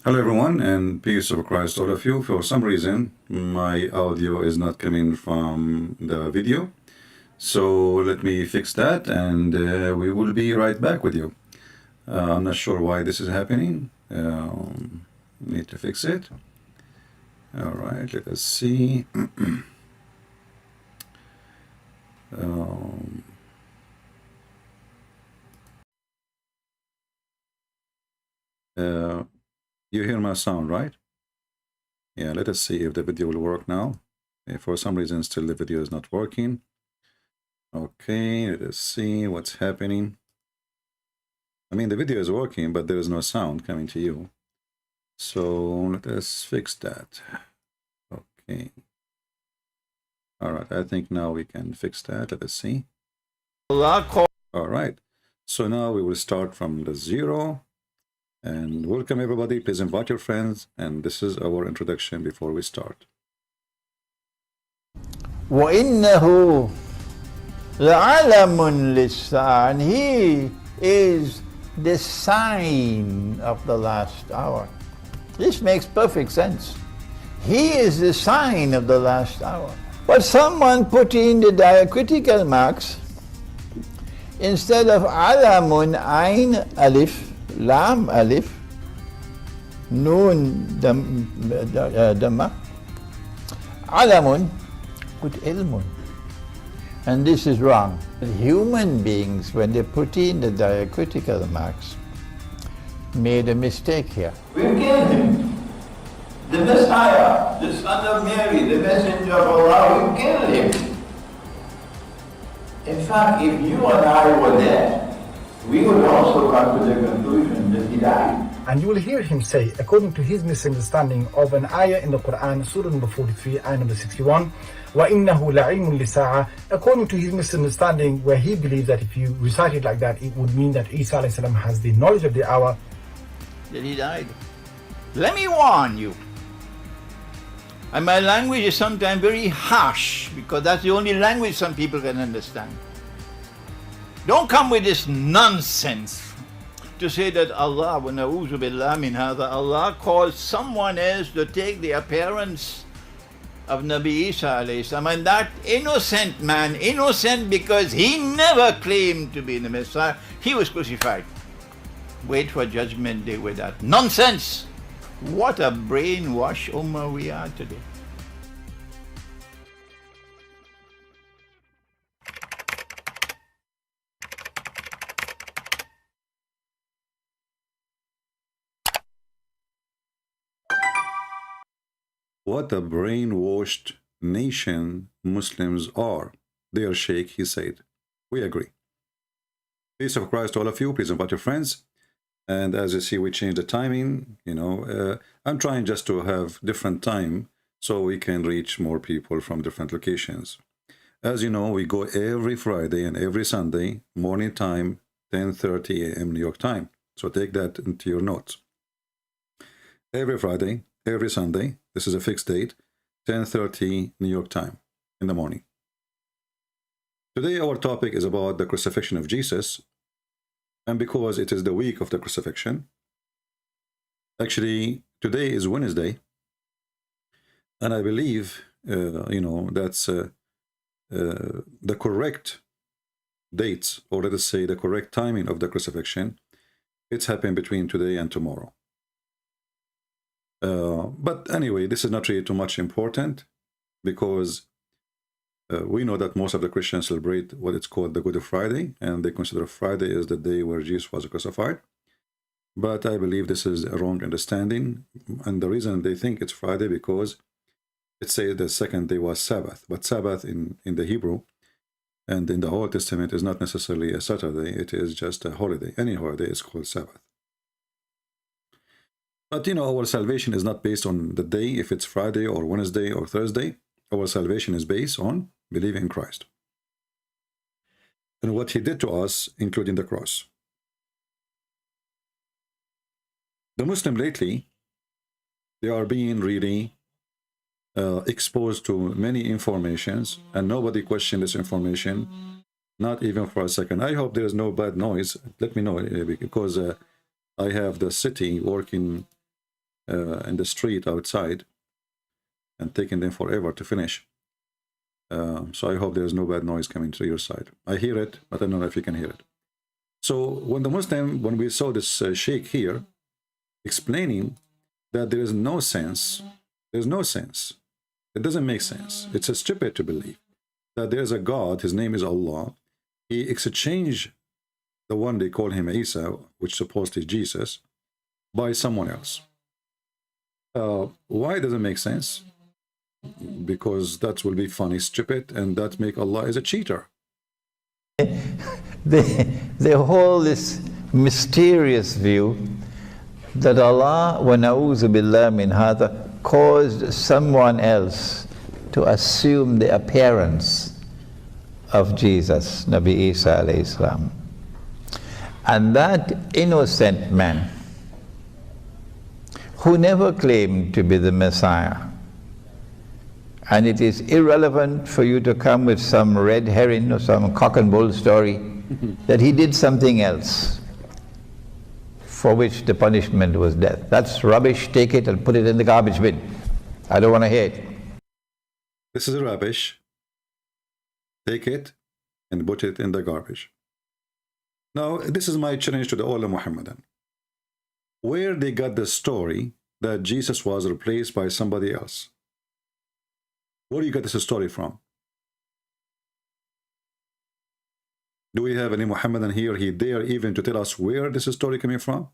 Hello everyone, and peace of Christ all of you. For some reason my audio is not coming from the video, so let me fix that and we will be right back with you. I'm not sure why this is happening. Need to fix it. All right, let us see. You hear my sound, right? Yeah, let us see if the video will work now. For some reason still the video is not working. Okay, let us see what's happening. I mean, the video is working, but there is no sound coming to you. So let us fix that. Okay. All right, I think now we can fix that. Let us see. All right. So now we will start from the 0. And welcome everybody. Please invite your friends. And this is our introduction before we start. وَإِنَّهُ لَعَلَمٌ لِلسَّاعَةِ, and he is the sign of the last hour. This makes perfect sense. He is the sign of the last hour. But someone put in the diacritical marks instead of alamun, ain, alif, lam, alif, nun, dhamma, alamun, put ilmun. And this is wrong. Human beings, when they put in the diacritical marks, made a mistake here. We killed him. The Messiah, the son of Mary, the messenger of Allah, we killed him. In fact, if you and I were there, we would also come to the conclusion that he died. And you will hear him say, according to his misunderstanding of an ayah in the Quran, Surah number 43, ayah number 61, وَإِنَّهُ لَعِلْمٌ لِسَاعَةِ, according to his misunderstanding, where he believes that if you recite it like that, it would mean that Isa alayhi salam has the knowledge of the hour. That he died. Let me warn you. And my language is sometimes very harsh, because that's the only language some people can understand. Don't come with this nonsense to say that Allah, wa na'udhu billah min hadha, Allah calls someone else to take the appearance of Nabi Isa alayhi salam, and that innocent man, innocent because he never claimed to be the Messiah, he was crucified. Wait for judgment day with that nonsense. What a brainwash ummah we are today. What a brainwashed nation Muslims are. Dear Sheikh, he said. We agree. Peace of Christ to all of you. Please invite your friends. And as you see, we changed the timing. I'm trying just to have different time so we can reach more people from different locations. As you know, we go every Friday and every Sunday, morning time, 10:30 a.m. New York time. So take that into your notes. Every Friday, every Sunday, this is a fixed date, 10:30 New York time in the morning. Today our topic is about the crucifixion of Jesus, and because it is the week of the crucifixion, actually today is Wednesday, and I believe that's the correct dates, or let us say the correct timing of the crucifixion. It's happened between today and tomorrow. But anyway, this is not really too much important, because we know that most of the Christians celebrate what it's called the Good Friday, and they consider Friday as the day where Jesus was crucified. But I believe this is a wrong understanding, and the reason they think it's Friday because it says the second day was Sabbath, but Sabbath in the Hebrew and in the Old Testament is not necessarily a Saturday, it is just a holiday. Any holiday is called Sabbath. But our salvation is not based on the day, if it's Friday or Wednesday or Thursday. Our salvation is based on believing in Christ and what he did to us, including the cross. The Muslim lately, they are being really exposed to many informations, and nobody questioned this information, not even for a second. I hope there is no bad noise. Let me know, because I have the city working in the street outside and taking them forever to finish. So I hope there's no bad noise coming to your side. I hear it, but I don't know if you can hear it. So when we saw this sheikh here explaining that there is no sense, there's no sense. It doesn't make sense. It's a stupid to believe that there's a God, his name is Allah. He exchanged the one they call him Isa, which supposedly is Jesus, by someone else. Why does it make sense? Because that will be funny, stupid, and that make Allah as a cheater. They hold this mysterious view that Allah, wa na'udhu billah min hadha, caused someone else to assume the appearance of Jesus, Nabi Isa alayhi salam. And that innocent man, who never claimed to be the Messiah, and it is irrelevant for you to come with some red herring or some cock and bull story that he did something else for which the punishment was death. That's rubbish. Take it and put it in the garbage bin. I don't want to hear it. This is rubbish. Take it and put it in the garbage. Now, this is my challenge to the all Muhammadan. Where they got the story that Jesus was replaced by somebody else? Where do you get this story from? Do we have any Muhammadan here? He dare even to tell us where this story coming from?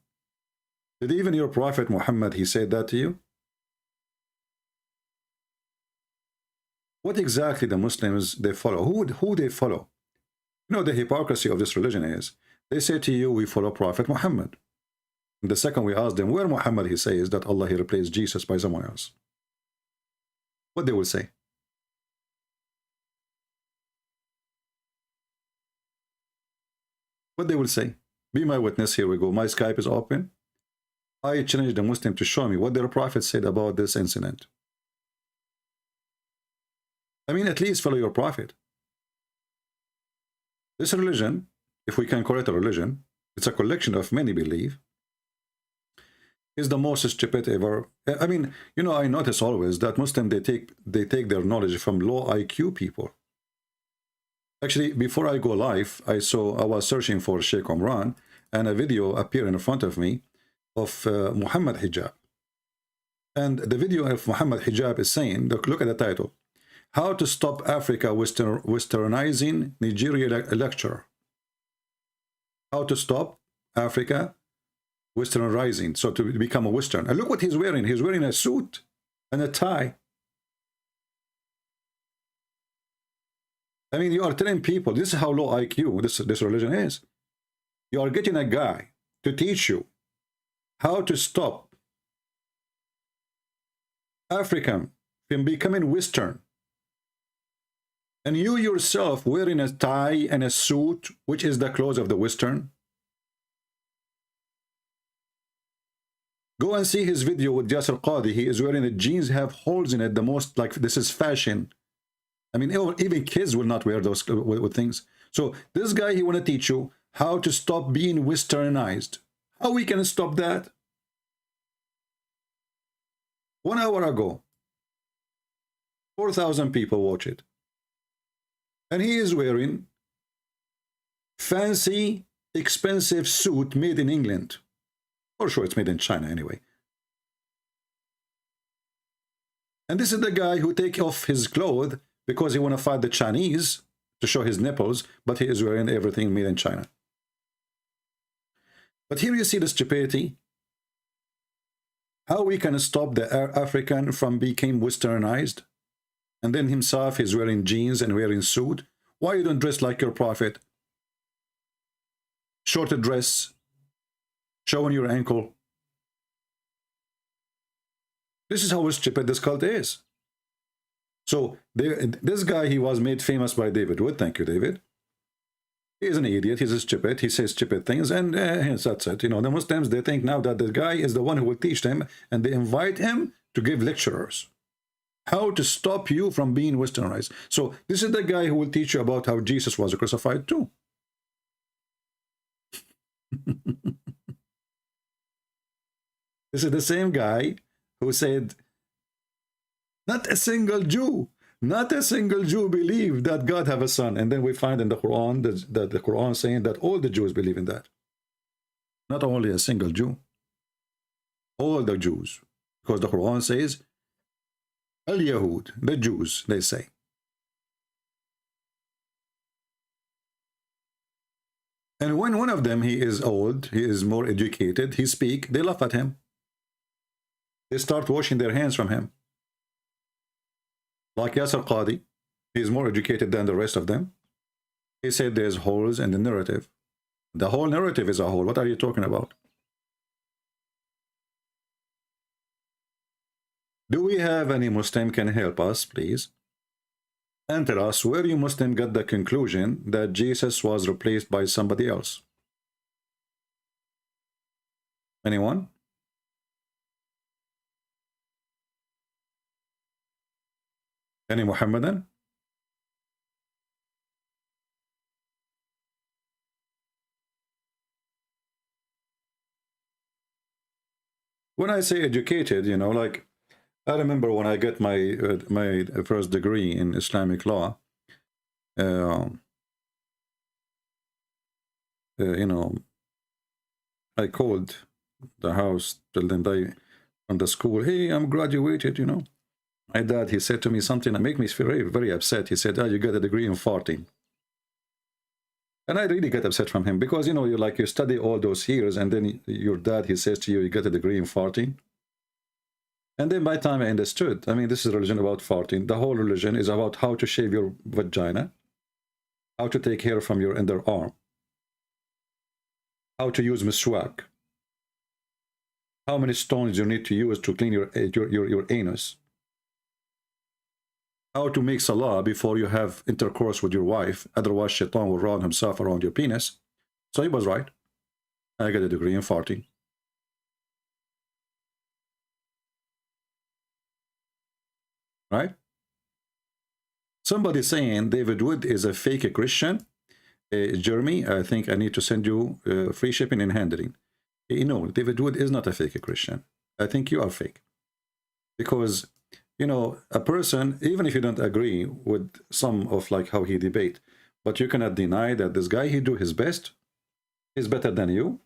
Did even your Prophet Muhammad, he said that to you? What exactly the Muslims, they follow? Who they follow? You know, the hypocrisy of this religion is, they say to you, we follow Prophet Muhammad. And the second we ask them, where Muhammad, he says that Allah, he replaced Jesus by someone else. What they will say? What they will say? Be my witness. Here we go. My Skype is open. I challenge the Muslim to show me what their prophet said about this incident. I mean, at least follow your prophet. This religion, if we can call it a religion, it's a collection of many beliefs, is the most stupid ever. I mean, you know, I notice always that Muslims, they take their knowledge from low IQ people. Actually, before I go live, I was searching for Sheikh Imran, and a video appeared in front of me of Muhammad Hijab. And the video of Muhammad Hijab is saying, look at the title, How to Stop Africa Westernizing Nigeria Lecture. How to Stop Africa Westernizing, so to become a Western. And look what he's wearing. He's wearing a suit and a tie. I mean, you are telling people, this is how low IQ this religion is. You are getting a guy to teach you how to stop African from becoming Western. And you yourself wearing a tie and a suit, which is the clothes of the Western. Go and see his video with Yasser Qadi. He is wearing the jeans, have holes in it, the most, like, this is fashion. I mean, even kids will not wear those with things. So this guy, he want to teach you how to stop being Westernized. How we can stop that? 1 hour ago, 4,000 people watch it. And he is wearing fancy, expensive suit made in England. For sure, it's made in China anyway. And this is the guy who take off his clothes because he want to fight the Chinese to show his nipples, but he is wearing everything made in China. But here you see the stupidity. How we can stop the African from becoming Westernized? And then himself is wearing jeans and wearing suit. Why you don't dress like your prophet? Shorter dress, showing your ankle. This is how stupid this cult is. So this guy, he was made famous by David Wood. Thank you, David. He is an idiot. He's a stupid. He says stupid things, and that's it. You know, the Muslims, they think now that the guy is the one who will teach them, and they invite him to give lectures. How to stop you from being Westernized. So this is the guy who will teach you about how Jesus was crucified too. This is the same guy who said, not a single Jew believed that God have a son. And then we find in the Quran that the Quran saying that all the Jews believe in that. Not only a single Jew, all the Jews. Because the Quran says, Al-Yahud, the Jews, they say. And when one of them, he is old, he is more educated, he speak, they laugh at him. They start washing their hands from him. Like Yasser Qadi, he is more educated than the rest of them. He said there's holes in the narrative. The whole narrative is a hole. What are you talking about? Do we have any Muslim can help us, please? And tell us where you Muslim got the conclusion that Jesus was replaced by somebody else. Anyone? Any Muhammadan? When I say educated, you know, like, I remember when I got my my first degree in Islamic law, you know, I called the house, told them from the school, hey, I'm graduated, you know. My dad, he said to me something that made me feel very, very upset. He said, oh, you got a degree in farting. And I really got upset from him because, you know, you study all those years and then your dad, he says to you, you got a degree in farting. And then by the time I understood, I mean, this is a religion about farting. The whole religion is about how to shave your vagina, how to take hair from your underarm, how to use miswak, how many stones you need to use to clean your anus, how to make salah before you have intercourse with your wife, otherwise shaitan will round himself around your penis. So he was right. I got a degree in farting. Right? Somebody saying David Wood is a fake Christian. Jeremy, I think I need to send you free shipping and handling. No, David Wood is not a fake Christian. I think you are fake. Because, you know, a person, even if you don't agree with some of like how he debate, but you cannot deny that this guy, he do his best, is better than you.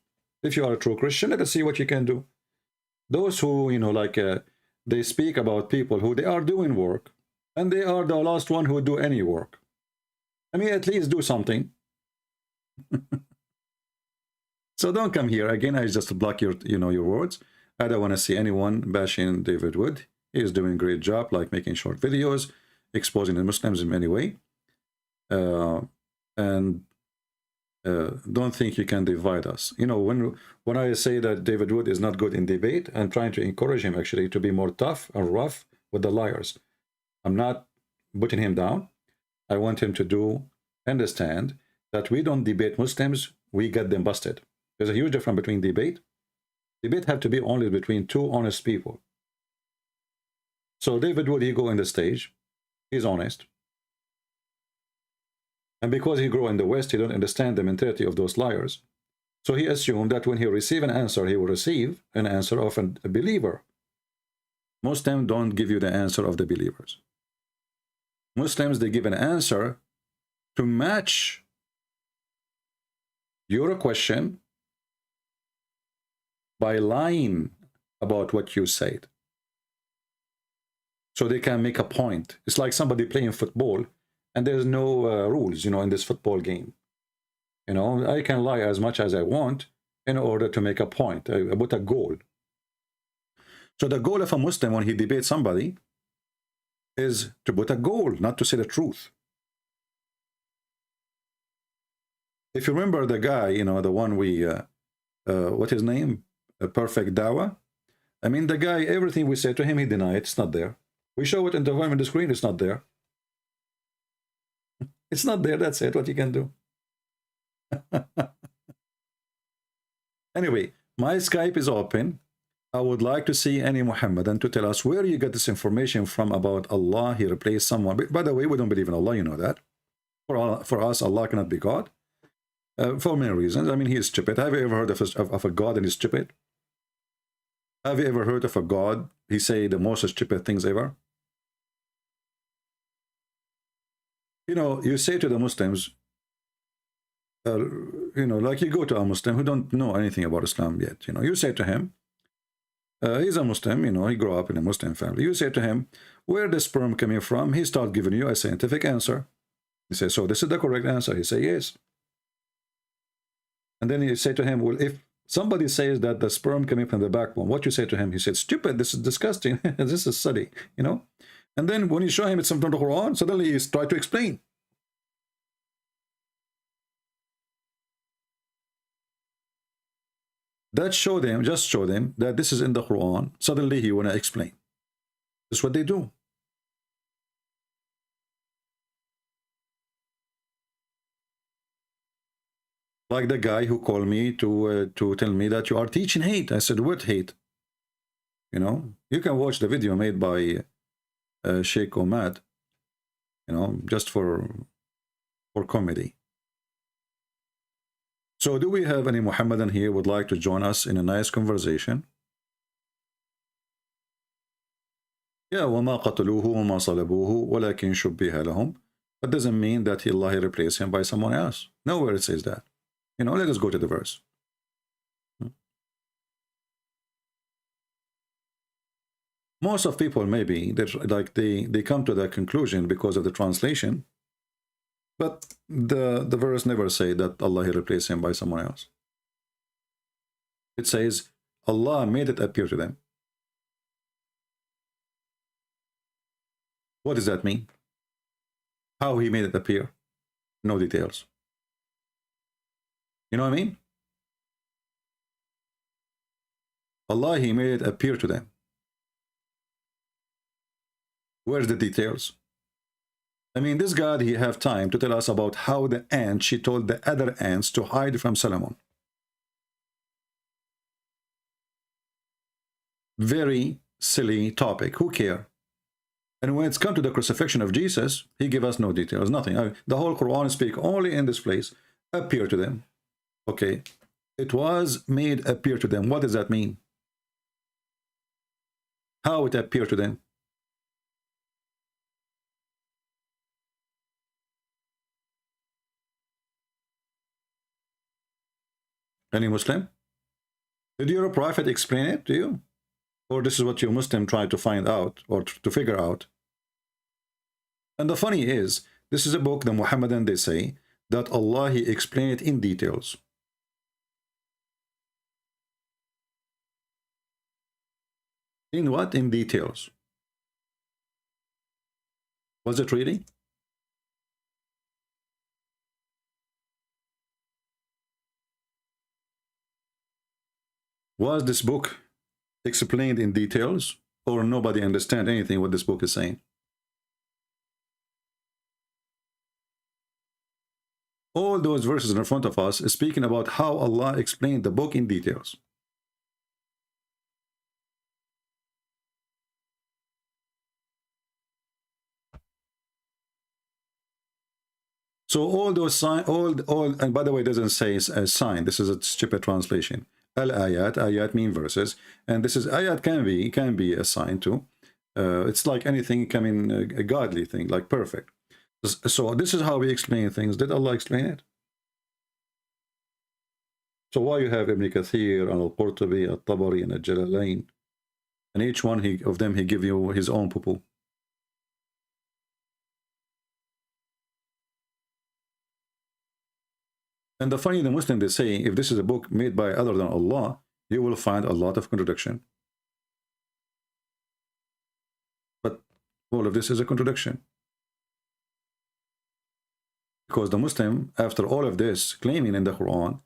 If you are a true Christian, let us see what you can do. Those who, you know, like, they speak about people who they are doing work, and they are the last one who do any work. I mean, at least do something. So don't come here. Again, I just block your, you know, your words. I don't want to see anyone bashing David Wood. He is doing a great job, like making short videos, exposing the Muslims in any way. And don't think you can divide us. You know, when I say that David Wood is not good in debate, I'm trying to encourage him actually to be more tough and rough with the liars. I'm not putting him down. I want him to understand that we don't debate Muslims, we get them busted. There's a huge difference between debate. Debate have to be only between two honest people. So David Wood, he go on the stage, he's honest. And because he grew in the West, he don't understand the mentality of those liars. So he assumed that when he receive an answer, he will receive an answer of a believer. Muslims don't give you the answer of the believers. Muslims, they give an answer to match your question by lying about what you said. So they can make a point. It's like somebody playing football and there's no rules, you know, in this football game. You know, I can lie as much as I want in order to make a point, about a goal. So the goal of a Muslim when he debates somebody is to put a goal, not to say the truth. If you remember the guy, you know, the one we, what his name? Perfect Dawa. I mean, the guy, everything we say to him, he denied. It's not there. We show it in the screen, it's not there. It's not there, that's it, what you can do. Anyway, my Skype is open. I would like to see any Muhammadan to tell us where you get this information from about Allah. He replaced someone. By the way, we don't believe in Allah, you know that. For us, Allah cannot be God. For many reasons. I mean, he is stupid. Have you ever heard of a God and he's stupid? Have you ever heard of a God? He say the most stupid things ever. You know, you say to the Muslims, you know, like you go to a Muslim who don't know anything about Islam yet, you know, you say to him, he's a Muslim, you know, he grew up in a Muslim family. You say to him, where the sperm coming from? He start giving you a scientific answer. He says, so this is the correct answer. He say, yes. And then you say to him, well, if somebody says that the sperm coming from the backbone, what you say to him? He said, stupid, this is disgusting. This is silly, you know. And then when you show him it's from the Quran, suddenly he's trying to explain. That show them, just show them that this is in the Quran. Suddenly he want to explain. That's what they do. Like the guy who called me to tell me that you are teaching hate. I said, what hate? You know, you can watch the video made by Sheikh Imran, you know, just for comedy. So do we have any Muhammadan here would like to join us in a nice conversation? Yeah, وَمَا قَتَلُوهُ وَمَا صَلَبُوهُ وَلَكِنْ شُبِّهَ لَهُم. That doesn't mean that Allah replaced him by someone else. Nowhere it says that. You know, let us go to the verse. Most of people maybe like they come to that conclusion because of the translation, but the verse never say that Allah replaced him by someone else. It says Allah made it appear to them. What does that mean? How he made it appear? No details. You know what I mean? Allah, he made it appear to them. Where's the details? I mean, this God, he have time to tell us about how the ant, she told the other ants to hide from Solomon. Very silly topic. Who care? And when it's come to the crucifixion of Jesus, he give us no details, nothing. I mean, the whole Quran speak only in this place. Appear to them. Okay. It was made appear to them. What does that mean? How it appeared to them? Any Muslim? Did your prophet explain it to you? Or this is what your Muslim tried to find out or to figure out? And the funny is, this is a book, the Muhammadan, they say, that Allah, he explained it in details. In what? In details. Was it really? Was this book explained in details, or nobody understand anything what this book is saying? All those verses in front of us is speaking about how Allah explained the book in details. So all those sign, and by the way, it doesn't say a sign. This is a stupid translation. Al-ayat, ayat mean verses, and this is ayat can be a sign too. It's like anything coming a godly thing, like perfect. So this is how we explain things. Did Allah explain it? So why you have Ibn Kathir and Al-Qurtubi, Al-Tabari, and Al-Jalalain, and each one of them he give you his own poo-poo. And the funny, the Muslim, they say, if this is a book made by other than Allah, you will find a lot of contradiction. But all of this is a contradiction. Because the Muslim, after all of this, claiming in the Quran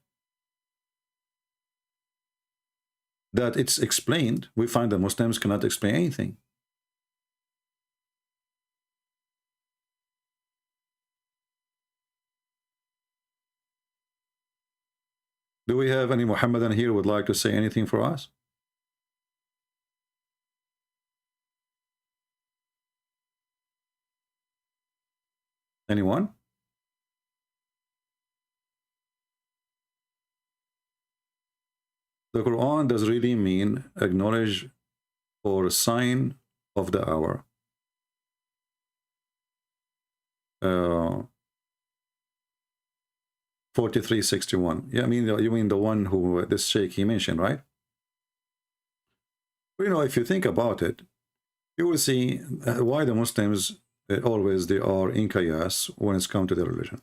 that it's explained, we find that Muslims cannot explain anything. Do we have any Muhammadan here who would like to say anything for us? Anyone? The Quran does really mean acknowledge or sign of the hour. 4361. Yeah, I mean, you mean the one who this sheikh he mentioned, right? You know, if you think about it, you will see why the Muslims always they are in chaos when it's come to their religion.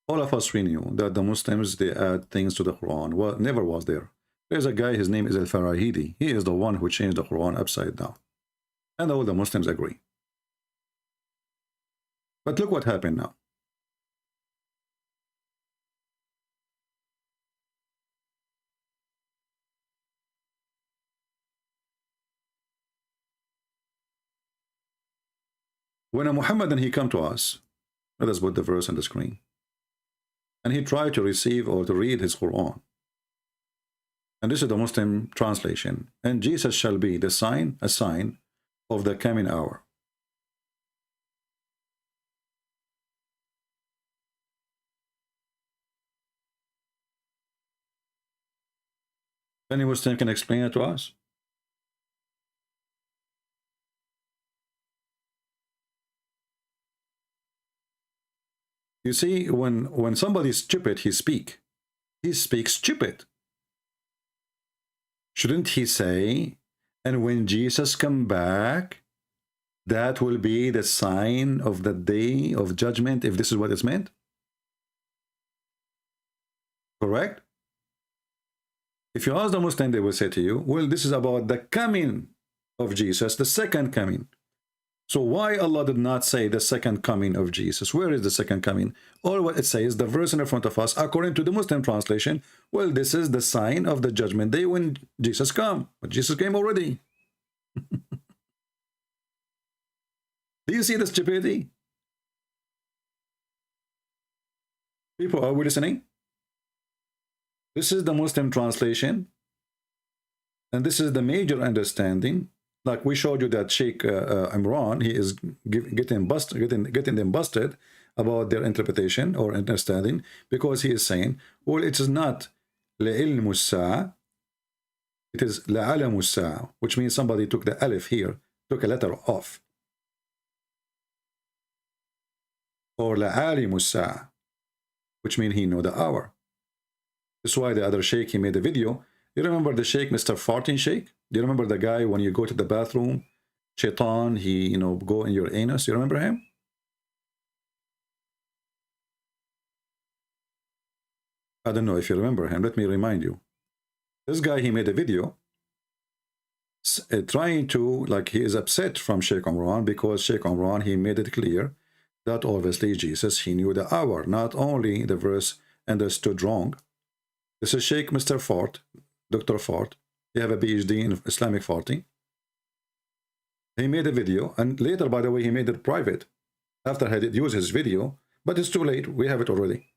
All of us, we knew that the Muslims, they add things to the Quran. Well, never was there. There's a guy, his name is Al-Farahidi. He is the one who changed the Quran upside down. And all the Muslims agree. But look what happened now. When a Muhammadan, he come to us, let us put the verse on the screen, and he tried to receive or to read his Quran. And this is the Muslim translation. And Jesus shall be the sign, a sign of the coming hour. Any Muslim can explain it to us? You see, when somebody is stupid, he speaks stupid. Shouldn't he say, and when Jesus come back, that will be the sign of the day of judgment, if this is what it's meant? Correct? If you ask the Muslim, they will say to you, well, this is about the coming of Jesus, the second coming. So why Allah did not say the second coming of Jesus? Where is the second coming? All what it says, the verse in front of us, according to the Muslim translation, well, this is the sign of the judgment day when Jesus come. But Jesus came already. Do you see the stupidity? People, are we listening? This is the Muslim translation. And this is the major understanding. Like we showed you that Sheikh Imran, he is getting them busted about their interpretation or understanding, because he is saying, well, it is not لعلم الساعة, it is لعلم الساعة, which means somebody took the alif here, took a letter off. Or لعالم الساعة, which means he know the hour. That's why the other Sheikh, he made a video. You remember the Sheikh, Mr. Farting Sheikh? Do you remember the guy when you go to the bathroom, Shaitan, he, you know, go in your anus? You remember him? I don't know if you remember him. Let me remind you. This guy, he made a video trying to, like, he is upset from Sheikh Imran because Sheikh Imran, he made it clear that obviously Jesus, he knew the hour. Not only the verse understood wrong. This is Sheikh Mr. Fart, Dr. Fart. He have a PhD in Islamic farting. He made a video, and later, by the way, he made it private after he did use his video, but it's too late. We have it already.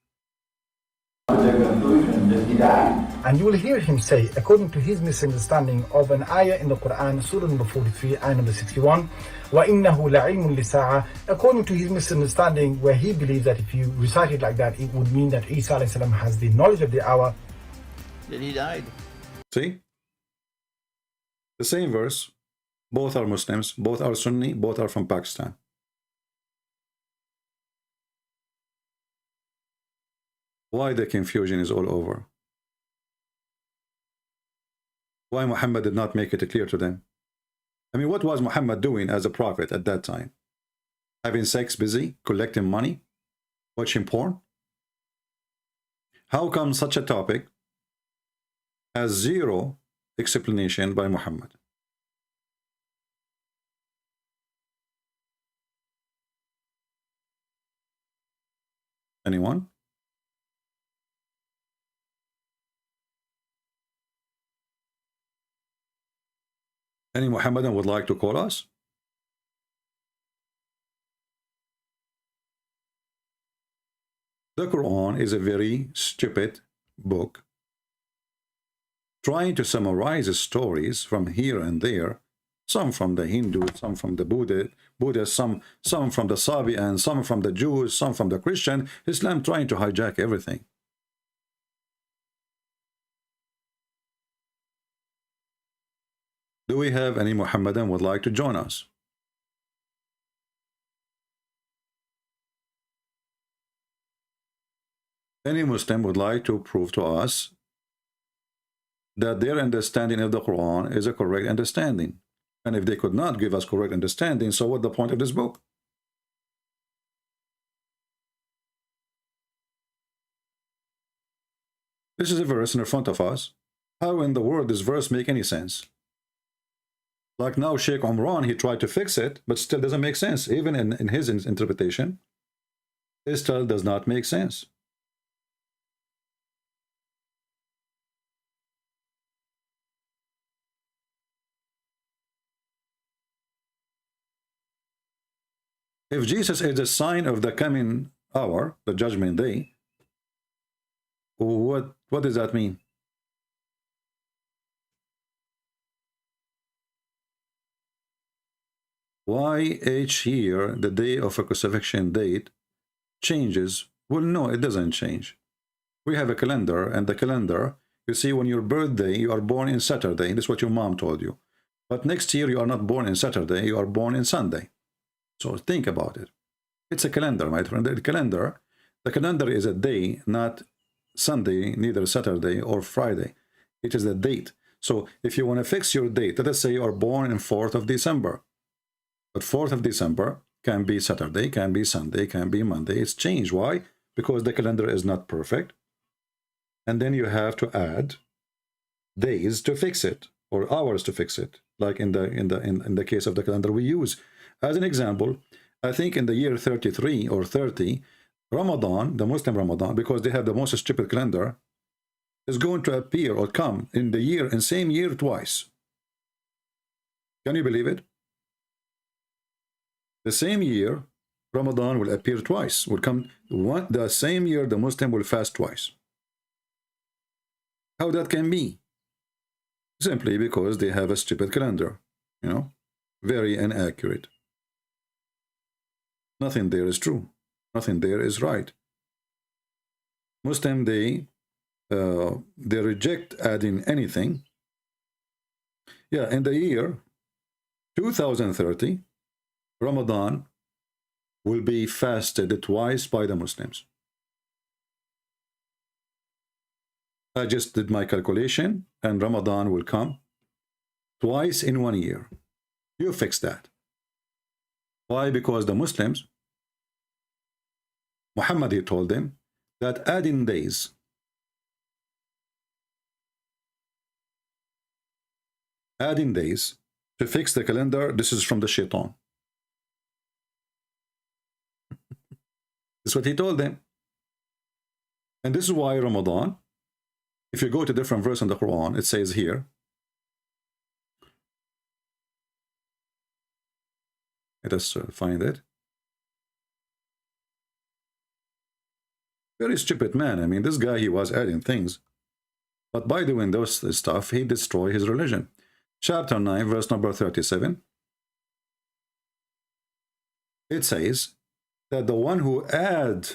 And you will hear him say, according to his misunderstanding of an ayah in the Quran, Surah number 43, ayah number 61, وَإِنَّهُ لَعِلْمٌ لِسَاعَةٍ, according to his misunderstanding, where he believes that if you recite it like that, it would mean that Isa alayhi salam has the knowledge of the hour. That he died. See? The same verse. Both are Muslims, both are Sunni, both are from Pakistan. Why the confusion is all over? Why Muhammad did not make it clear to them? I mean, what was Muhammad doing as a prophet at that time? Having sex, busy, collecting money, watching porn? How come such a topic has zero explanation by Muhammad? Anyone? Any Muhammadan would like to call us? The Quran is a very stupid book, trying to summarize stories from here and there, some from the Hindu, some from the Buddha, some from the Sabian, some from the Jews, some from the Christian, Islam trying to hijack everything. Do we have any Muhammadan would like to join us? Any Muslim would like to prove to us that their understanding of the Quran is a correct understanding? And if they could not give us correct understanding, so what's the point of this book? This is a verse in front of us. How in the world does verse make any sense? Like now Sheikh Imran, he tried to fix it, but still doesn't make sense. Even in his interpretation, it still does not make sense. If Jesus is a sign of the coming hour, the judgment day, what does that mean? Why each year the day of a crucifixion date changes? Well, no, it doesn't change. We have a calendar, and the calendar, you see, when your birthday, you are born in Saturday. This is what your mom told you. But next year, you are not born in Saturday, you are born in Sunday. So think about it. It's a calendar, my friend. The calendar is a day, not Sunday, neither Saturday or Friday. It is a date. So if you want to fix your date, let us say you are born on 4th of December. But 4th of December can be Saturday, can be Sunday, can be Monday. It's changed. Why? Because the calendar is not perfect. And then you have to add days to fix it, or hours to fix it. Like in the case of the calendar we use. As an example, I think in the year 33 or 30, Ramadan, the Muslim Ramadan, because they have the most stupid calendar, is going to appear or come in the year, in same year twice. Can you believe it? The same year, Ramadan will appear twice. Will come the same year, the Muslim will fast twice. How that can be? Simply because they have a stupid calendar, you know, very inaccurate. Nothing there is true. Nothing there is right. Muslim, they reject adding anything. Yeah, in the year 2030, Ramadan will be fasted twice by the Muslims. I just did my calculation, and Ramadan will come twice in 1 year. You fix that. Why? Because the Muslims, Muhammad, he told them that adding days, to fix the calendar, this is from the shaitan. This is what he told them. And this is why Ramadan, if you go to different verse in the Quran, it says here, let us find it. Very stupid man. I mean, this guy, he was adding things. But by doing those stuff, he destroyed his religion. Chapter 9, verse number 37. It says that the one who add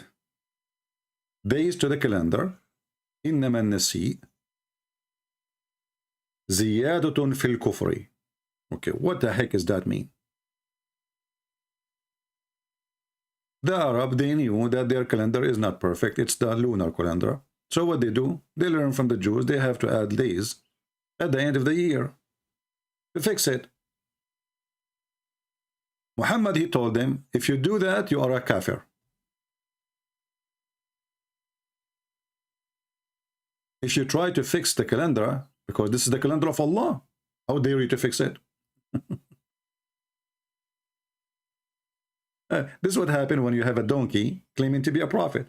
days to the calendar, إنما النسيء زيادة في الكفر. Okay, what the heck does that mean? The Arab, they knew that their calendar is not perfect. It's the lunar calendar. So what they do, they learn from the Jews. They have to add days at the end of the year to fix it. Muhammad, he told them, if you do that, you are a kafir. If you try to fix the calendar, because this is the calendar of Allah, how dare you to fix it? This is what happened when you have a donkey claiming to be a prophet.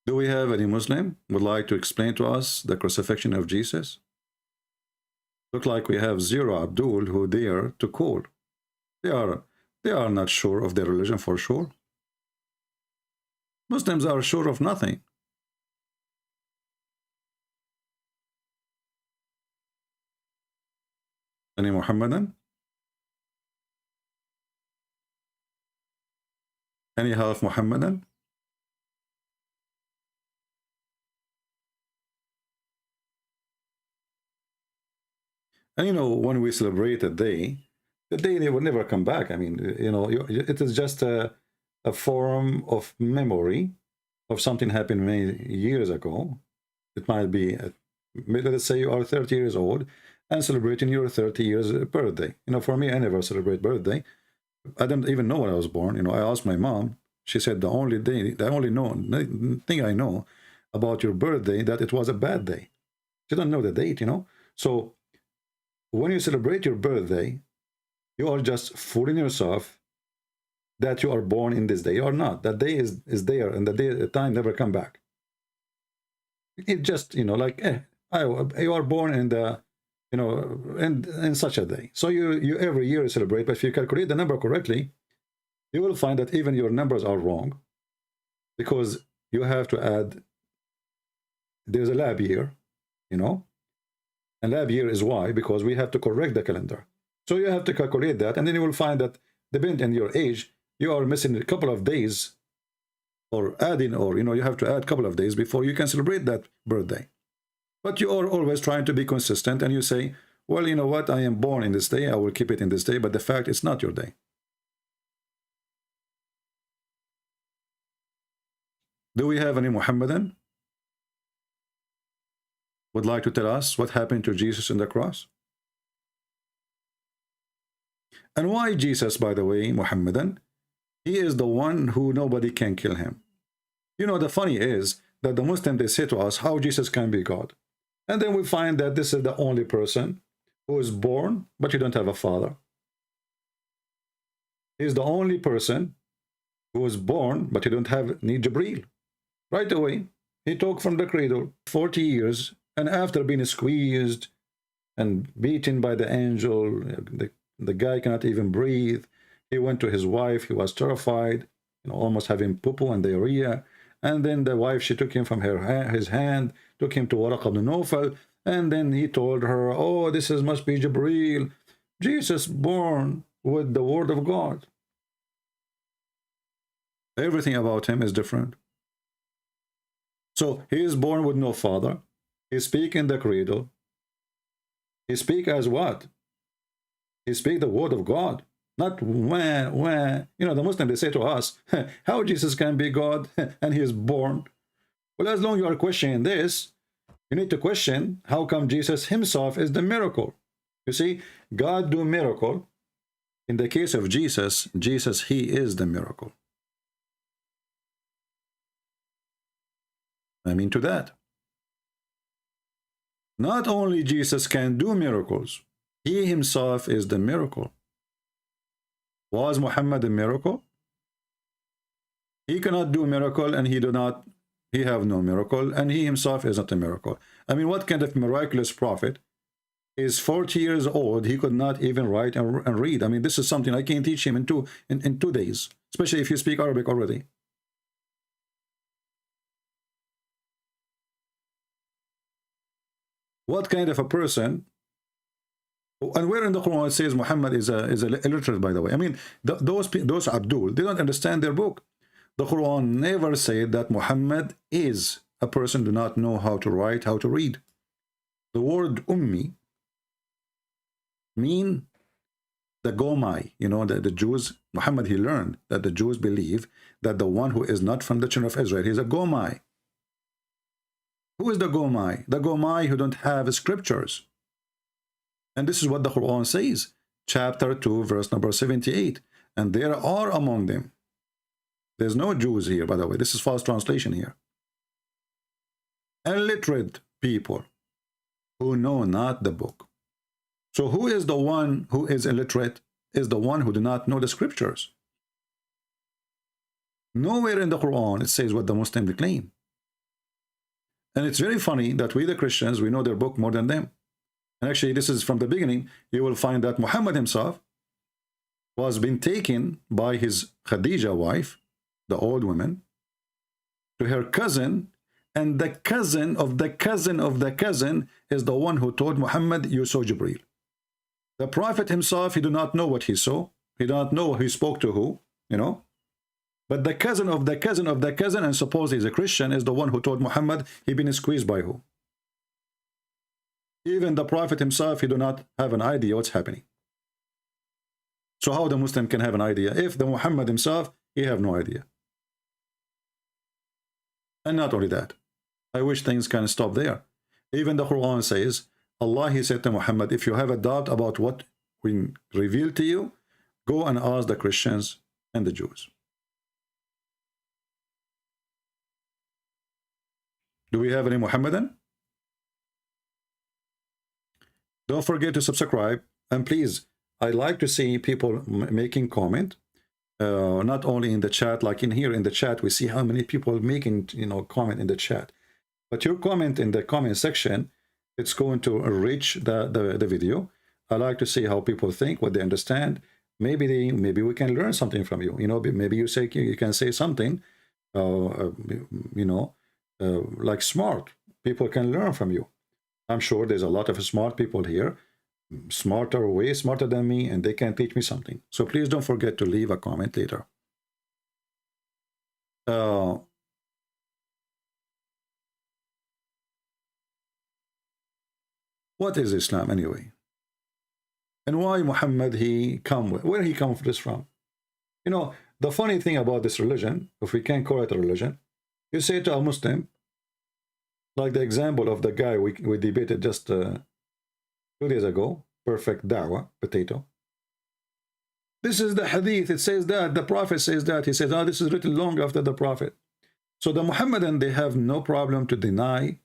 Do we have any Muslim would like to explain to us the crucifixion of Jesus? Look like we have zero Abdul who dare to call. They are not sure of their religion for sure. Muslims are sure of nothing. Any Muhammadan? Any half Muhammadan? And you know, when we celebrate a day, the day they will never come back. I mean, you know, it is just a form of memory of something happened many years ago. It might be, let's say you are 30 years old and celebrating your 30 years birthday. You know, for me, I never celebrate birthday. I don't even know when I was born. You know, I asked my mom. She said the only thing I know about your birthday that it was a bad day. She don't know the date. You know, so when you celebrate your birthday, you are just fooling yourself that you are born in this day or not. That day is there, and the time never come back. It just, you know, like you are born in the, you know, in such a day. So you every year celebrate, but if you calculate the number correctly, you will find that even your numbers are wrong, because you have to add. There's a lab year, you know, and lab year is why, because we have to correct the calendar. So you have to calculate that, and then you will find that depending on your age, you are missing a couple of days, or adding, or you know, you have to add a couple of days before you can celebrate that birthday. But you are always trying to be consistent, and you say, well, you know what, I am born in this day, I will keep it in this day, but the fact it's not your day. Do we have any Muhammadan would like to tell us what happened to Jesus on the cross? And why Jesus, by the way, Muhammadan? He is the one who nobody can kill him. You know, the funny is that the Muslims, they say to us how Jesus can be God. And then we find that this is the only person who is born, but you don't have a father. He's the only person who was born, but you don't have need Jibreel. Right away, he took from the cradle 40 years, and after being squeezed and beaten by the angel, the guy cannot even breathe. He went to his wife. He was terrified, you know, almost having poo-poo and diarrhea. And then the wife, she took him from his hand, took him to Waraq ibn Nawfal, and then he told her, oh, must be Jibreel. Jesus born with the word of God. Everything about him is different. So he is born with no father. He speaks in the cradle. He speaks as what? He speaks the word of God. Not when. You know, the Muslims, they say to us, how Jesus can be God and he is born. Well, as long as you are questioning this, you need to question how come Jesus himself is the miracle. You see, God do miracle. In the case of Jesus, he is the miracle. I mean to that. Not only Jesus can do miracles, he himself is the miracle. Was Muhammad a miracle? He cannot do miracle, and he have no miracle, and he himself is not a miracle. I mean, what kind of miraculous prophet is 40 years old? He could not even write and read. I mean, this is something I can teach him in 2 days, especially if you speak Arabic already. What kind of a person? And where in the Quran it says Muhammad is illiterate, by the way? I mean, those Abdul, they don't understand their book. The Quran never said that Muhammad is a person do not know how to write, how to read. The word ummi mean the gomai. You know, the Jews, Muhammad, he learned that the Jews believe that the one who is not from the children of Israel, he's a gomai. Who is the gomai? The gomai who don't have scriptures. And this is what the Quran says, chapter 2, verse number 78. And there are among them. There's no Jews here, by the way. This is false translation here. Illiterate people who know not the book. So who is the one who is illiterate? Is the one who do not know the scriptures. Nowhere in the Quran it says what the Muslims claim. And it's very funny that we, the Christians, we know their book more than them. And actually, this is from the beginning. You will find that Muhammad himself was being taken by his Khadija wife, the old woman, to her cousin, and the cousin of the cousin of the cousin is the one who told Muhammad, you saw Jibreel. The prophet himself, he did not know what he saw. He did not know he spoke to who, you know. But the cousin of the cousin of the cousin, and suppose he's a Christian, is the one who told Muhammad he been squeezed by who? Even the Prophet himself, he do not have an idea what's happening. So how the Muslim can have an idea if the Muhammad himself, he have no idea? And not only that, I wish things can stop there. Even the Quran says, Allah, he said to Muhammad, if you have a doubt about what we revealed to you, go and ask the Christians and the Jews. Do we have any Muhammadan? Don't forget to subscribe, and please, I like to see people making comment, not only in the chat, like in here in the chat, we see how many people making, comment in the chat. But your comment in the comment section, it's going to reach the video. I like to see how people think, what they understand. Maybe we can learn something from you. Maybe you can say something, like smart. People can learn from you. I'm sure there's a lot of smart people here, way smarter than me, and they can teach me something. So please don't forget to leave a comment later. What is Islam anyway? And why Muhammad where he come this from? The funny thing about this religion, if we can call it a religion, you say to a Muslim, like the example of the guy we debated just 2 days ago, perfect da'wah, potato. This is the hadith, it says that, the Prophet says that, he says, this is written long after the Prophet. So the Muhammadan, they have no problem to deny,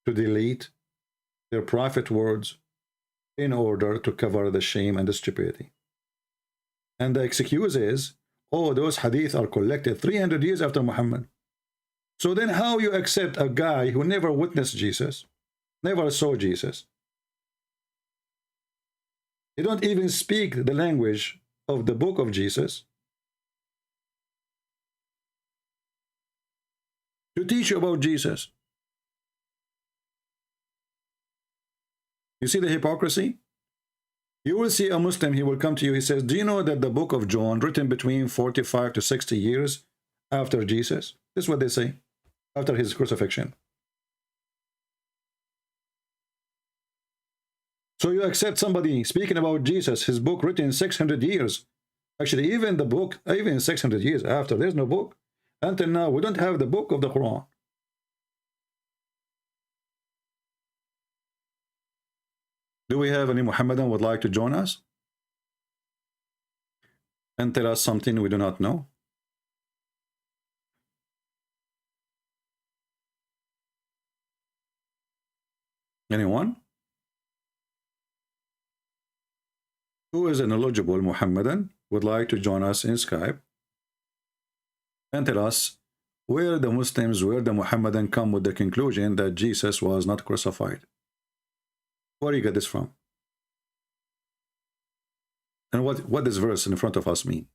to delete their Prophet words in order to cover the shame and the stupidity. And the excuse is, oh, those hadith are collected 300 years after Muhammad. So then how you accept a guy who never witnessed Jesus, never saw Jesus? He don't even speak the language of the book of Jesus, to teach you about Jesus. You see the hypocrisy? You will see a Muslim, he will come to you, he says, do you know that the book of John, written between 45 to 60 years after Jesus? This is what they say, after his crucifixion. So you accept somebody speaking about Jesus, his book written 600 years. Actually, even the book, even 600 years after, there's no book. Until now, we don't have the book of the Quran. Do we have any Muhammadan would like to join us and tell us something we do not know? Anyone? Who is an eligible Muhammadan would like to join us in Skype and tell us where the Muslims, where the Muhammadan come with the conclusion that Jesus was not crucified? Where do you get this from? And what this verse in front of us mean?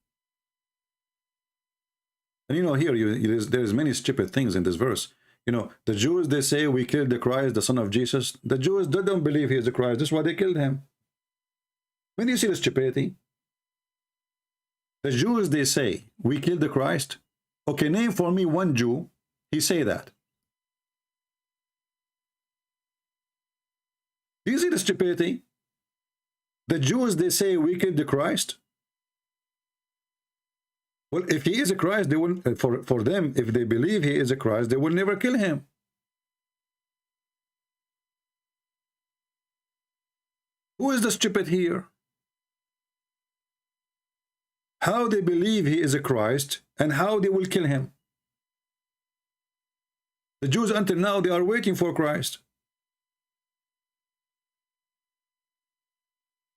And here there's many stupid things in this verse. The Jews, they say we killed the Christ, the son of Jesus. The Jews, they don't believe he is the Christ. That's why they killed him. When you see the stupidity, the Jews, they say we killed the Christ. Okay, name for me one Jew, he say that. Do you see the stupidity? The Jews, they say we killed the Christ. Well, if he is a Christ, they will, for them, if they believe he is a Christ, they will never kill him. Who is the stupid here? How they believe he is a Christ and how they will kill him. The Jews until now, they are waiting for Christ.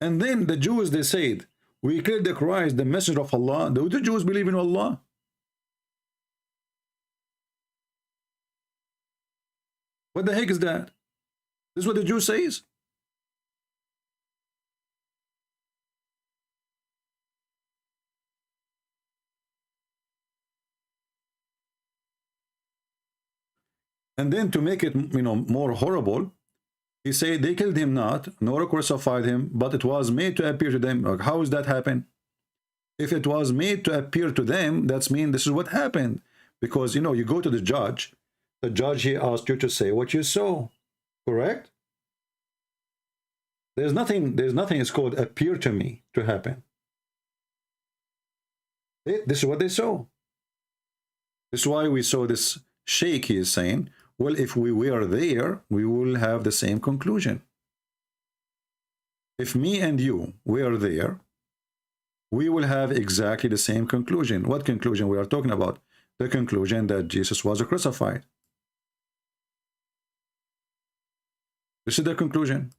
And then the Jews, they said, we killed the Christ, the messenger of Allah. Do the Jews believe in Allah? What the heck is that? This is what the Jew says. And then to make it, more horrible, he said they killed him not, nor crucified him, but it was made to appear to them. Like, how does that happen? If it was made to appear to them, that's mean this is what happened. Because, you know, you go to the judge he asked you to say what you saw, correct? There's nothing it's called appear to me to happen. This is what they saw. This is why we saw this sheikh, he is saying, well, if we were there, we will have the same conclusion. If me and you were there, we will have exactly the same conclusion. What conclusion we are talking about? The conclusion that Jesus was crucified. This is the conclusion.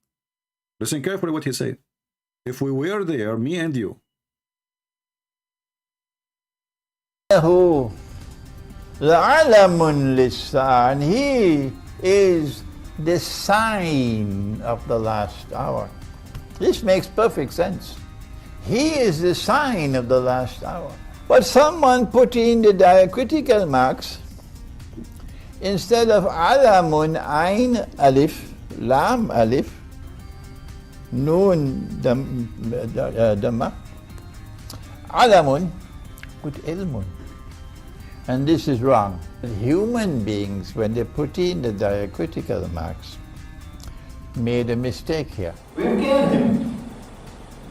Listen carefully what he said. If we were there, me and you. And he is the sign of the last hour. This makes perfect sense. He is the sign of the last hour. But someone put in the diacritical marks instead of alamun, ain, alif, lam, alif, nun, dhamma, alamun, put ilmun. And this is wrong. Human beings, when they put in the diacritical marks, made a mistake here. We killed him.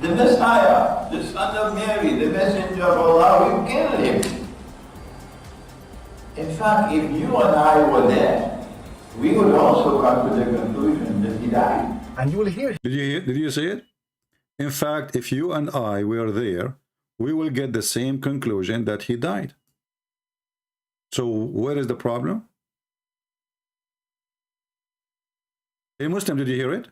The Messiah, the son of Mary, the messenger of Allah, we killed him. In fact, if you and I were there, we would also come to the conclusion that he died. And you will hear. Did you see it? In fact, if you and I were there, we will get the same conclusion that he died. So where is the problem? Hey Muslim, did you hear it?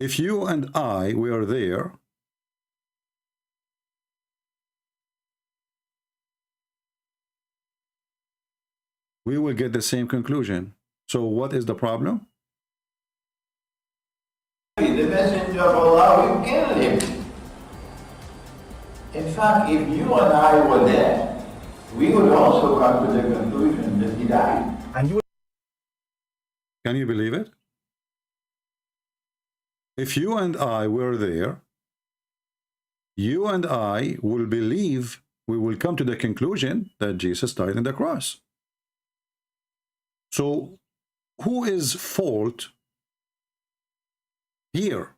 If you and I were there, we will get the same conclusion. So what is the problem? The messenger of Allah, we killed him. In fact, if you and I were there, we would also come to the conclusion that he died. And you. Can you believe it? If you and I were there, you and I will believe, we will come to the conclusion that Jesus died on the cross. So who is fault here?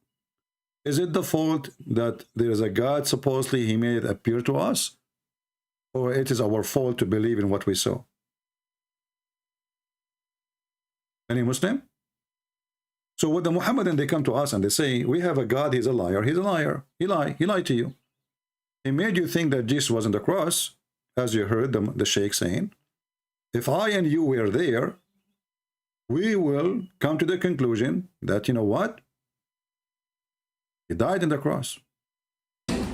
Is it the fault that there is a God, supposedly he made it appear to us? Or it is our fault to believe in what we saw? Any Muslim? So what the Muhammadan, they come to us and they say, we have a God, he's a liar, he lied to you. He made you think that Jesus was on the cross, as you heard the Sheikh saying. If I and you were there, we will come to the conclusion that, you know what? He died on the cross. In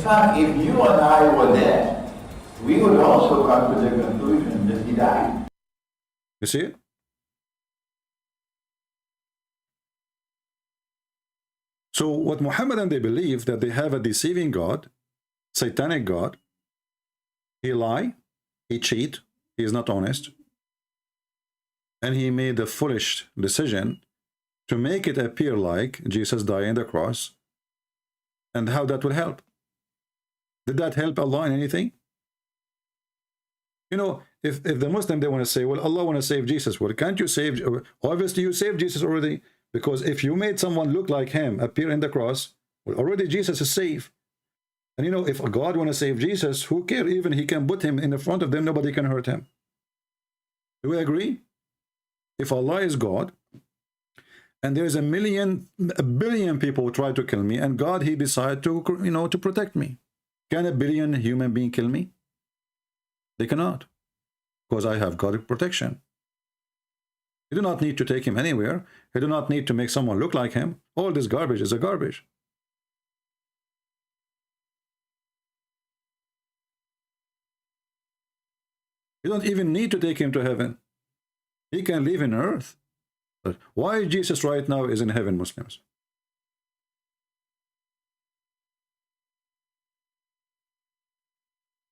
fact, if you and I were there, we would also come to the conclusion that he died. You see it? So what Muhammadan, they believe that they have a deceiving God, satanic God. He lie, he cheat, he is not honest. And he made a foolish decision to make it appear like Jesus died on the cross. And how that would help? Did that help Allah in anything? You know, if the Muslim, they want to say, well, Allah want to save Jesus. Well, can't you save? Obviously, you saved Jesus already. Because if you made someone look like him appear in the cross, well, already Jesus is safe. And you know, if God want to save Jesus, who cares? Even he can put him in the front of them, nobody can hurt him. Do we agree? If Allah is God, and there's a billion people who try to kill me, and God, he decided to, you know, to protect me. Can a billion human being kill me? They cannot, because I have God's protection. You do not need to take him anywhere. You do not need to make someone look like him. All this garbage is a garbage. You don't even need to take him to heaven. He can live in earth. But why Jesus right now is in heaven, Muslims?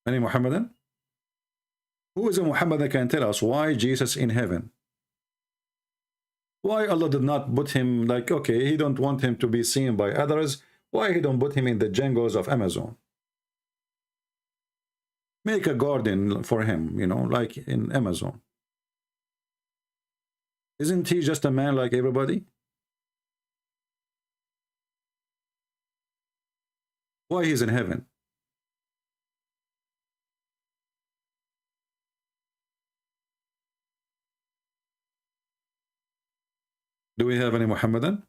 Any Muhammadan? Who is a Muhammadan can tell us why Jesus in heaven? Why Allah did not put him like, okay, he don't want him to be seen by others. Why he don't put him in the jungles of Amazon? Make a garden for him, you know, like in Amazon. Isn't he just a man like everybody? Why he's in heaven? Do we have any Muhammadan?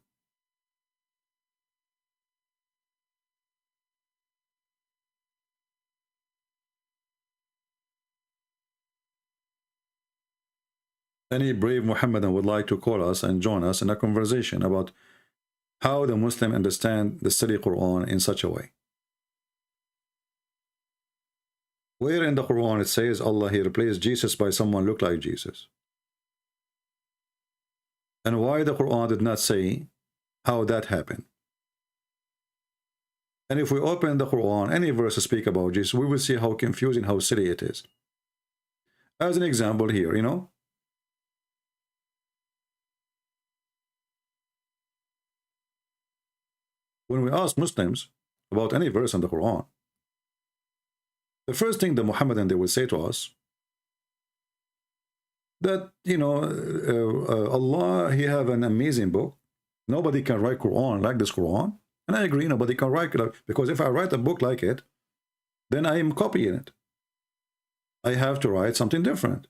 Any brave Muhammadan would like to call us and join us in a conversation about how the Muslim understand the silly Quran in such a way. Where in the Quran it says Allah he replaced Jesus by someone look like Jesus? And why the Quran did not say how that happened? And if we open the Quran, any verse to speak about Jesus, we will see how confusing, how silly it is. As an example here, you know, when we ask Muslims about any verse in the Quran, the first thing the Muhammadan they will say to us that, you know, Allah, he have an amazing book. Nobody can write Quran like this Quran. And I agree, nobody can write it, because if I write a book like it, then I am copying it. I have to write something different.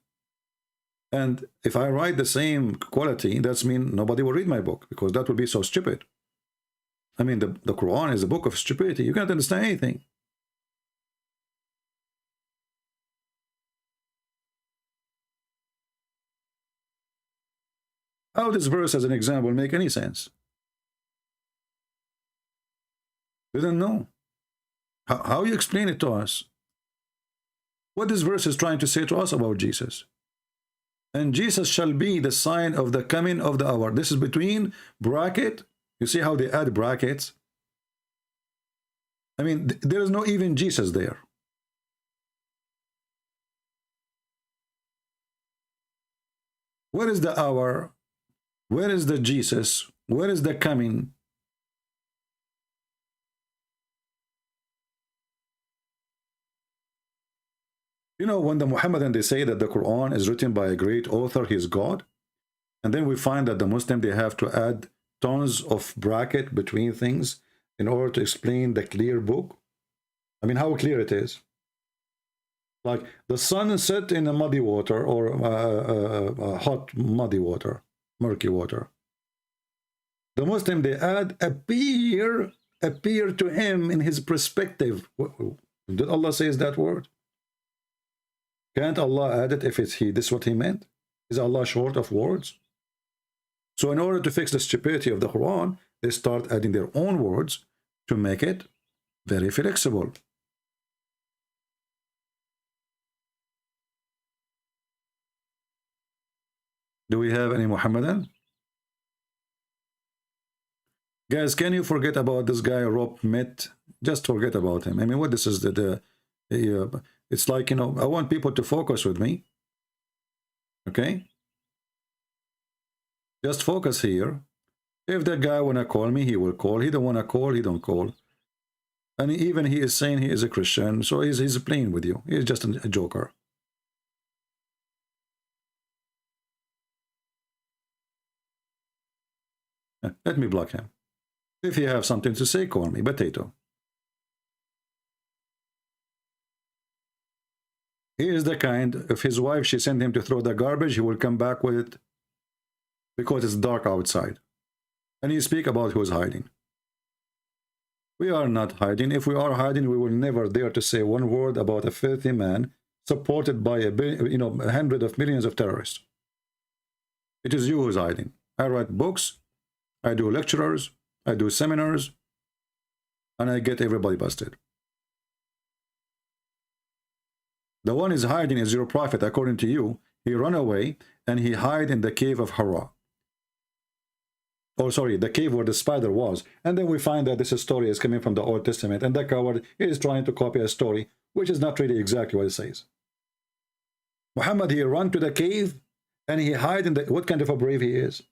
And if I write the same quality, that's mean nobody will read my book, because that would be so stupid. I mean, the Quran is a book of stupidity. You can't understand anything. How this verse, as an example, make any sense? Didn't know. How you explain it to us? What this verse is trying to say to us about Jesus? And Jesus shall be the sign of the coming of the hour. This is between bracket. You see how they add brackets? I mean, there is no even Jesus there. Where is the hour? Where is the Jesus? Where is the coming? You know, when the Muhammadan, they say that the Quran is written by a great author, he is God. And then we find that the Muslim, they have to add tons of bracket between things in order to explain the clear book. I mean, how clear it is. Like the sun set in a muddy water, or hot muddy water, murky water. The Muslim, they add appear to him in his perspective. Did Allah says that word? Can't Allah add it if it's this is what he meant? Is Allah short of words? So in order to fix the stupidity of the Quran, they start adding their own words to make it very flexible. Do we have any Muhammadan? Guys, can you forget about this guy, Rob Mitt? Just forget about him. I mean, what this is, it's like, you know, I want people to focus with me. Okay? Just focus here. If that guy want to call me, he will call. He don't want to call, he don't call. And even he is saying he is a Christian, so he's playing with you. He's just a joker. Let me block him. If you have something to say, call me. Potato. He is the kind, if his wife, she sent him to throw the garbage, he will come back with it because it's dark outside. And you speak about who's hiding. We are not hiding. If we are hiding, we will never dare to say one word about a filthy man supported by hundreds of millions of terrorists. It is you who's hiding. I write books, I do lectures, I do seminars, and I get everybody busted. The one is hiding is your prophet, according to you. He ran away and he hid in the cave of Hira. Oh, sorry, the cave where the spider was. And then we find that this story is coming from the Old Testament, and the coward is trying to copy a story which is not really exactly what it says. Muhammad, he ran to the cave and he hid in the... What kind of a brave he is?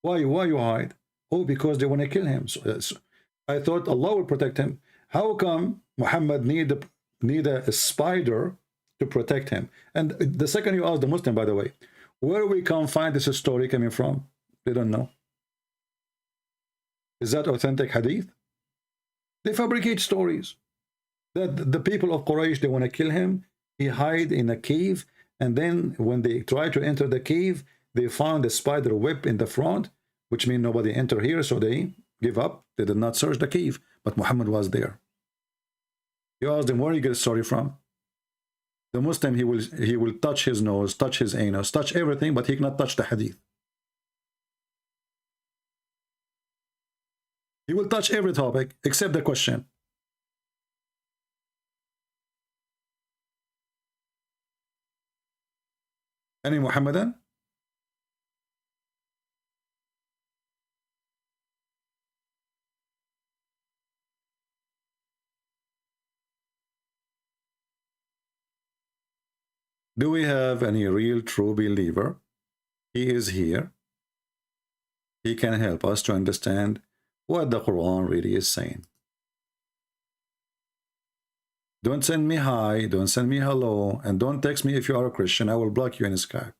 Why you hide? Oh, because they want to kill him. So I thought Allah will protect him. How come Muhammad need a spider to protect him? And the second you ask the Muslim, by the way, where we can find this story coming from? They don't know. Is that authentic hadith? They fabricate stories that the people of Quraysh, they want to kill him. He hide in a cave, and then when they try to enter the cave, they found a spider web in the front, which means nobody enter here, so they give up. They did not search the cave, but Muhammad was there. You ask them, where you get a story from? The Muslim, he will touch his nose, touch his anus, touch everything, but he cannot touch the hadith. He will touch every topic except the question. Any Muhammadan? Do we have any real true believer? He is here. He can help us to understand what the Quran really is saying. Don't send me hi, don't send me hello, and don't text me if you are a Christian. I will block you in Skype.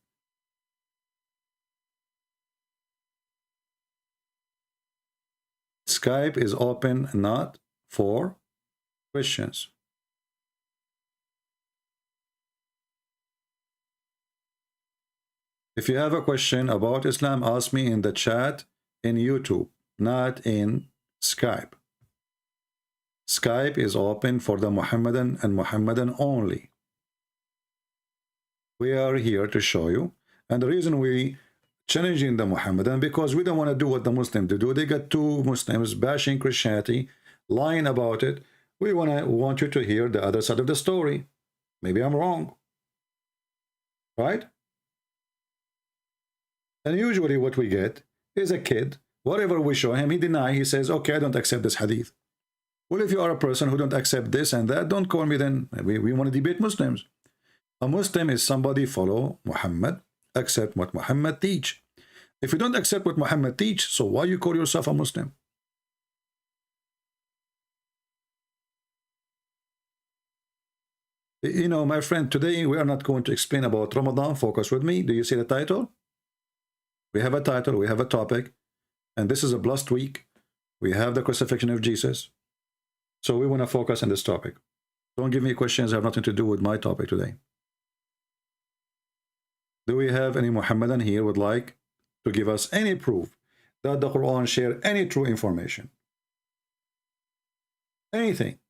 Skype is open not for Christians. If you have a question about Islam, ask me in the chat in YouTube, not in Skype. Skype is open for the Muhammadan and Muhammadan only. We are here to show you, and the reason we challenging the Muhammadan, because we don't want to do what the Muslims do. They got two Muslims bashing Christianity, lying about it. We want you to hear the other side of the story. Maybe I'm wrong, right? And usually what we get is a kid, whatever we show him, he denies. He says, okay, I don't accept this hadith. Well, if you are a person who don't accept this and that, don't call me then. We want to debate Muslims. A Muslim is somebody follow Muhammad, accept what Muhammad teach. If you don't accept what Muhammad teach, so why you call yourself a Muslim? You know, my friend, today we are not going to explain about Ramadan. Focus with me. Do you see the title? We have a title, we have a topic, and this is a blessed week. We have the crucifixion of Jesus. So we want to focus on this topic. Don't give me questions that have nothing to do with my topic today. Do we have any Muhammadan here would like to give us any proof that the Quran share any true information? Anything?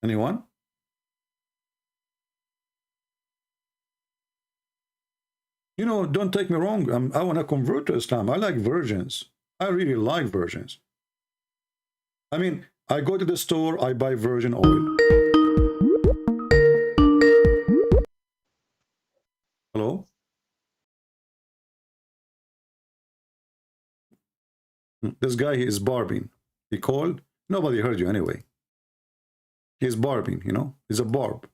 Anyone? You know, don't take me wrong. I want to convert to Islam. I like virgins. I really like virgins. I mean, I go to the store, I buy virgin oil. Hello? This guy, he is barbing. He called. Nobody heard you anyway. He is barbing, you know. He's a barb.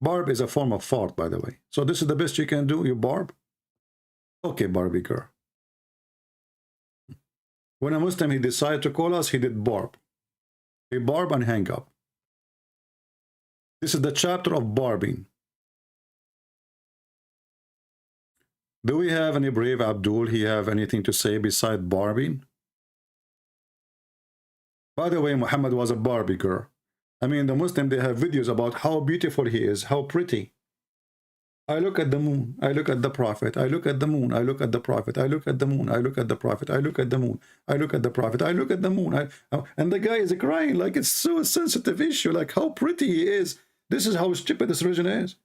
Barb is a form of fart, by the way. So this is the best you can do, you barb? Okay, Barbie girl. When a Muslim, he decided to call us, he did barb. He barb and hang up. This is the chapter of barbing. Do we have any brave Abdul? He have anything to say beside barbing? By the way, Muhammad was a Barbie girl. I mean, the Muslim, they have videos about how beautiful he is, how pretty. I look at the moon, I look at the Prophet, I look at the moon, I look at the Prophet, I look at the moon, I look at the Prophet, I look at the moon, I look at the Prophet, I look at the moon. And the guy is crying like it's so a sensitive issue, like how pretty he is. This is how stupid this religion is.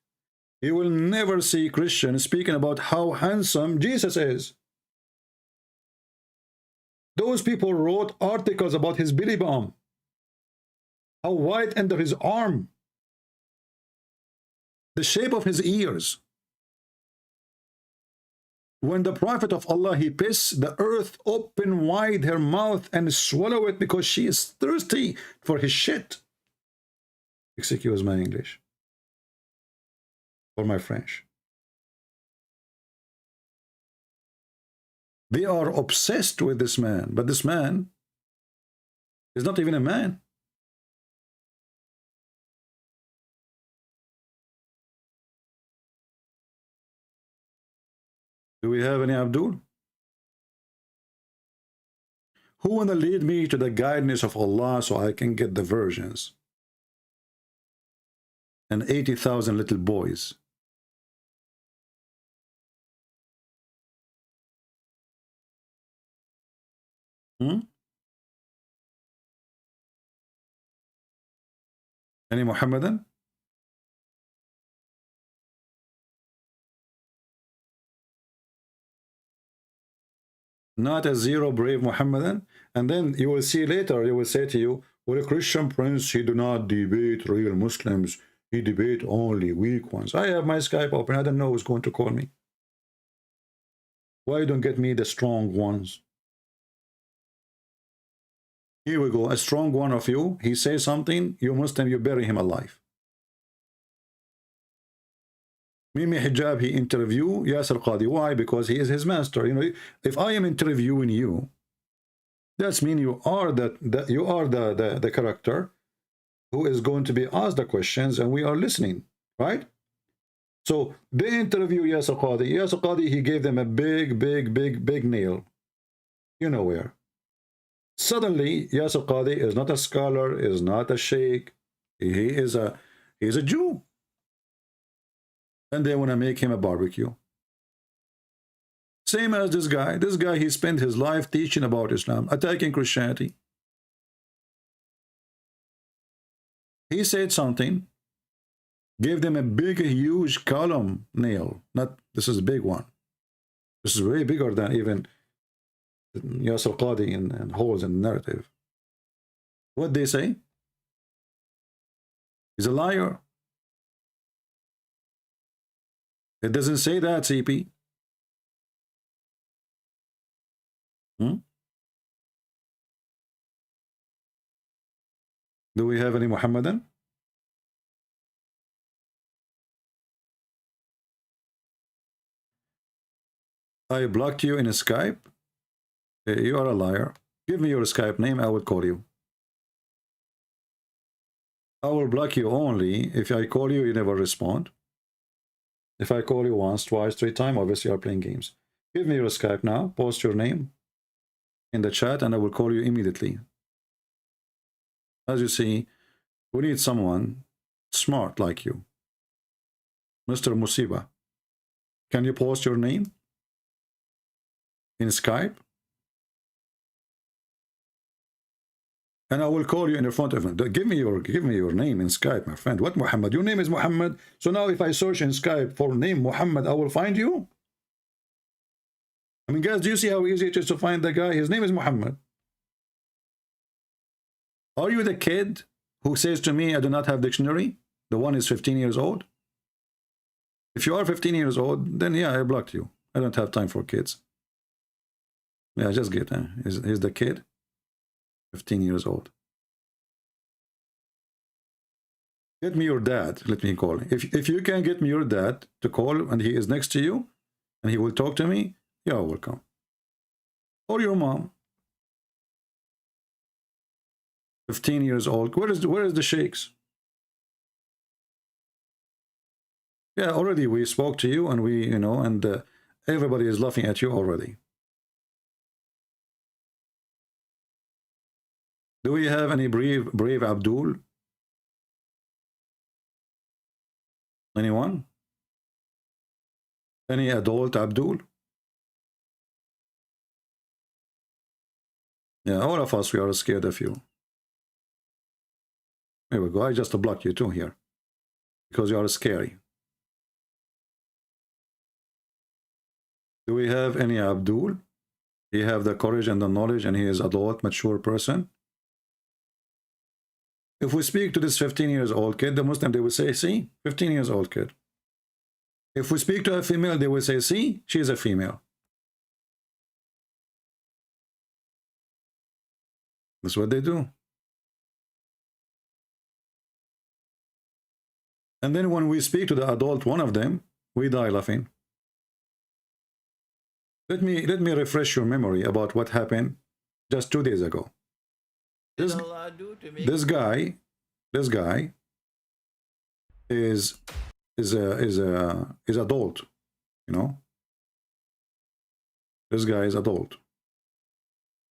You will never see Christians speaking about how handsome Jesus is. Those people wrote articles about his belly bump. How wide under his arm, the shape of his ears. When the Prophet of Allah, he piss, the earth open wide her mouth and swallow it because she is thirsty for his shit. Excuse my English or my French. They are obsessed with this man, but this man is not even a man. Do we have any Abdul? Who want to lead me to the guidance of Allah so I can get the virgins? And 80,000 little boys. Any Muhammadan? Not a zero brave Muhammadan. And then you will see later, he will say to you, well, a Christian prince, he do not debate real Muslims. He debate only weak ones. I have my Skype open. I don't know who's going to call me. Why don't get me the strong ones? Here we go. A strong one of you. He says something. You Muslim, you bury him alive. Mimi Hijab, he interview Yasir Qadi. Why? Because he is his master. You know, if I am interviewing you, that's mean you are the character who is going to be asked the questions, and we are listening, right? So they interview Yasir Qadi. Yasir Qadi, he gave them a big nail. You know where. Suddenly, Yasir Qadi is not a scholar, is not a sheikh. He is a Jew. And they want to make him a barbecue. Same as this guy. This guy, he spent his life teaching about Islam, attacking Christianity. He said something, gave them a big, huge column nail. Not, this is a big one. This is way bigger than even Yasir Qadi and holes in the narrative. What they say? He's a liar. It doesn't say that, CP. Do we have any Muhammadan? I blocked you in a Skype. You are a liar. Give me your Skype name, I will call you. I will block you only if I call you, you never respond. If I call you once, twice, 3 times, obviously you are playing games. Give me your Skype now. Post your name in the chat and I will call you immediately. As you see, we need someone smart like you. Mr. Musiba. Can you post your name in Skype? And I will call you in the front of him. Give me your name in Skype, my friend. What Muhammad? Your name is Muhammad. So now if I search in Skype for name Muhammad, I will find you. I mean, guys, do you see how easy it is to find the guy? His name is Muhammad. Are you the kid who says to me, I do not have dictionary? The one is 15 years old. If you are 15 years old, then yeah, I blocked you. I don't have time for kids. Yeah, just get he's the kid. 15 years old. Get me your dad. Let me call. If you can get me your dad to call and he is next to you and he will talk to me, you're welcome. Or your mom. 15 years old. Where is the sheikhs? Yeah, already we spoke to you and we, you know, and everybody is laughing at you already. Do we have any brave Abdul? Anyone? Any adult Abdul? Yeah, all of us, we are scared of you. There we go. I just blocked you too here. Because you are scary. Do we have any Abdul? He have the courage and the knowledge and he is adult, mature person. If we speak to this 15 years old kid, the Muslim, they will say, see, 15 years old kid. If we speak to a female, they will say, see, she is a female. That's what they do. And then when we speak to the adult, one of them, we die laughing. Let me refresh your memory about what happened just 2 days ago. This guy is adult, you know. This guy is adult.